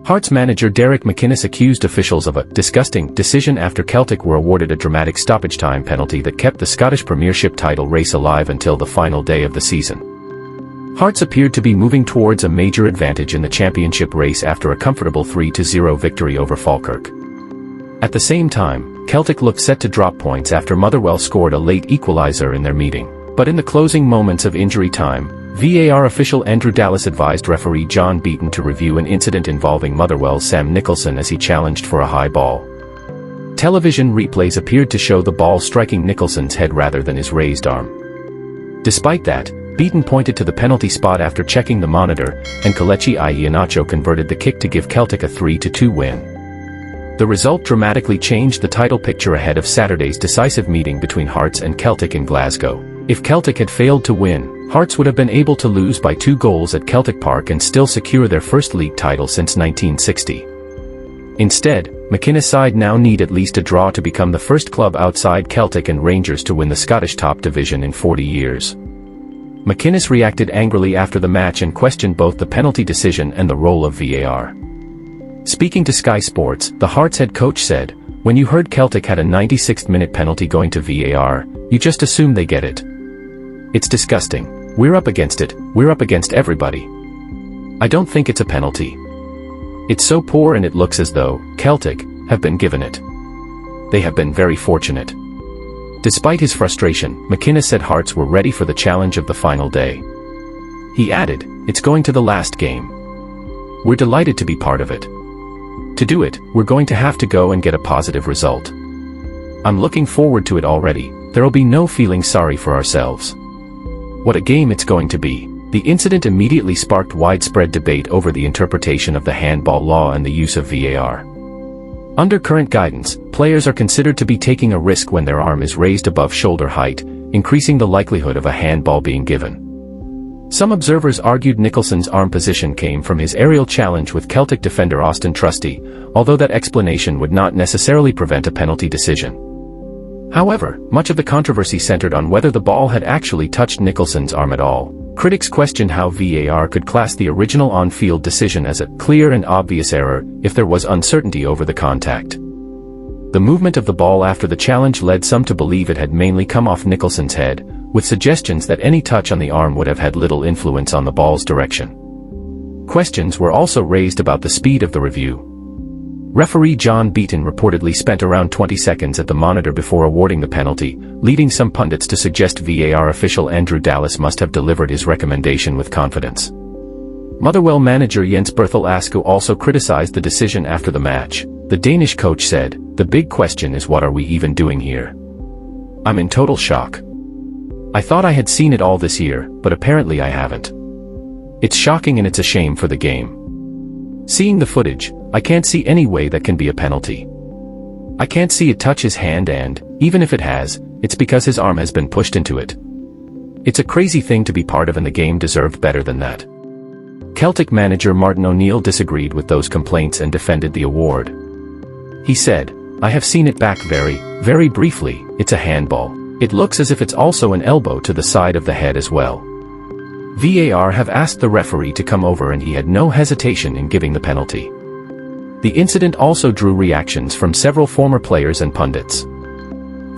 Hearts manager Derek McInnes accused officials of a disgusting decision after Celtic were awarded a dramatic stoppage time penalty that kept the Scottish Premiership title race alive until the final day of the season. Hearts appeared to be moving towards a major advantage in the championship race after a comfortable 3-0 victory over Falkirk. At the same time, Celtic looked set to drop points after Motherwell scored a late equaliser in their meeting. But in the closing moments of injury time, VAR official Andrew Dallas advised referee John Beaton to review an incident involving Motherwell's Sam Nicholson as he challenged for a high ball. Television replays appeared to show the ball striking Nicholson's head rather than his raised arm. Despite that, Beaton pointed to the penalty spot after checking the monitor, and Kelechi Iheanacho converted the kick to give Celtic a 3-2 win. The result dramatically changed the title picture ahead of Saturday's decisive meeting between Hearts and Celtic in Glasgow. If Celtic had failed to win, Hearts would have been able to lose by 2 goals at Celtic Park and still secure their first league title since 1960. Instead, McInnes' side now need at least a draw to become the first club outside Celtic and Rangers to win the Scottish top division in 40 years. McInnes reacted angrily after the match and questioned both the penalty decision and the role of VAR. Speaking to Sky Sports, the Hearts head coach said, "When you heard Celtic had a 96th-minute penalty going to VAR, you just assume they get it. It's disgusting. We're up against it, we're up against everybody. I don't think it's a penalty. It's so poor and it looks as though Celtic have been given it. They have been very fortunate." Despite his frustration, McInnes said Hearts were ready for the challenge of the final day. He added, "It's going to the last game. We're delighted to be part of it. To do it, we're going to have to go and get a positive result. I'm looking forward to it already. There'll be no feeling sorry for ourselves. What a game it's going to be." The incident immediately sparked widespread debate over the interpretation of the handball law and the use of VAR. Under current guidance, players are considered to be taking a risk when their arm is raised above shoulder height, increasing the likelihood of a handball being given. Some observers argued Nicholson's arm position came from his aerial challenge with Celtic defender Austin Trusty, although that explanation would not necessarily prevent a penalty decision. However, much of the controversy centered on whether the ball had actually touched Nicholson's arm at all. Critics questioned how VAR could class the original on-field decision as a clear and obvious error if there was uncertainty over the contact. The movement of the ball after the challenge led some to believe it had mainly come off Nicholson's head, with suggestions that any touch on the arm would have had little influence on the ball's direction. Questions were also raised about the speed of the review. Referee John Beaton reportedly spent around 20 seconds at the monitor before awarding the penalty, leading some pundits to suggest VAR official Andrew Dallas must have delivered his recommendation with confidence. Motherwell manager Jens Berthel Askew also criticized the decision after the match. The Danish coach said, "The big question is what are we even doing here? I'm in total shock. I thought I had seen it all this year, but apparently I haven't. It's shocking and it's a shame for the game. Seeing the footage, I can't see any way that can be a penalty. I can't see it touch his hand and, even if it has, it's because his arm has been pushed into it. It's a crazy thing to be part of and the game deserved better than that." Celtic manager Martin O'Neill disagreed with those complaints and defended the award. He said, "I have seen it back very briefly. It's a handball. It looks as if it's also an elbow to the side of the head as well." VAR have asked the referee to come over and he had no hesitation in giving the penalty. The incident also drew reactions from several former players and pundits.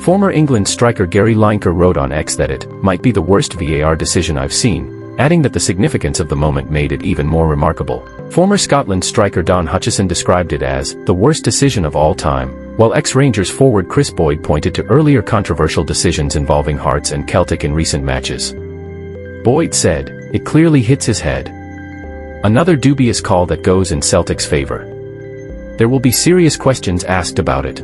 Former England striker Gary Lineker wrote on X that it might be the worst VAR decision I've seen, adding that the significance of the moment made it even more remarkable. Former Scotland striker Don Hutchison described it as the worst decision of all time, while ex-Rangers forward Chris Boyd pointed to earlier controversial decisions involving Hearts and Celtic in recent matches. Boyd said, "It clearly hits his head. Another dubious call that goes in Celtic's favour. There will be serious questions asked about it."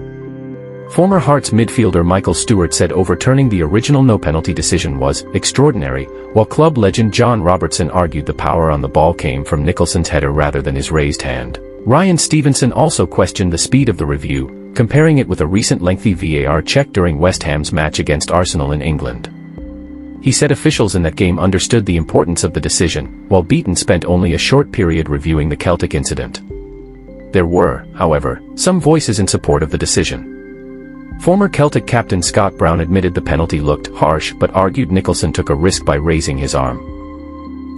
Former Hearts midfielder Michael Stewart said overturning the original no-penalty decision was extraordinary, while club legend John Robertson argued the power on the ball came from Nicholson's header rather than his raised hand. Ryan Stevenson also questioned the speed of the review, comparing it with a recent lengthy VAR check during West Ham's match against Arsenal in England. He said officials in that game understood the importance of the decision, while Beaton spent only a short period reviewing the Celtic incident. There were, however, some voices in support of the decision. Former Celtic captain Scott Brown admitted the penalty looked harsh but argued Nicholson took a risk by raising his arm.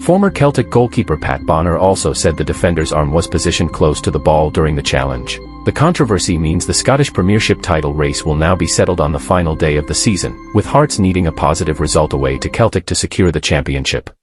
Former Celtic goalkeeper Pat Bonner also said the defender's arm was positioned close to the ball during the challenge. The controversy means the Scottish Premiership title race will now be settled on the final day of the season, with Hearts needing a positive result away to Celtic to secure the championship.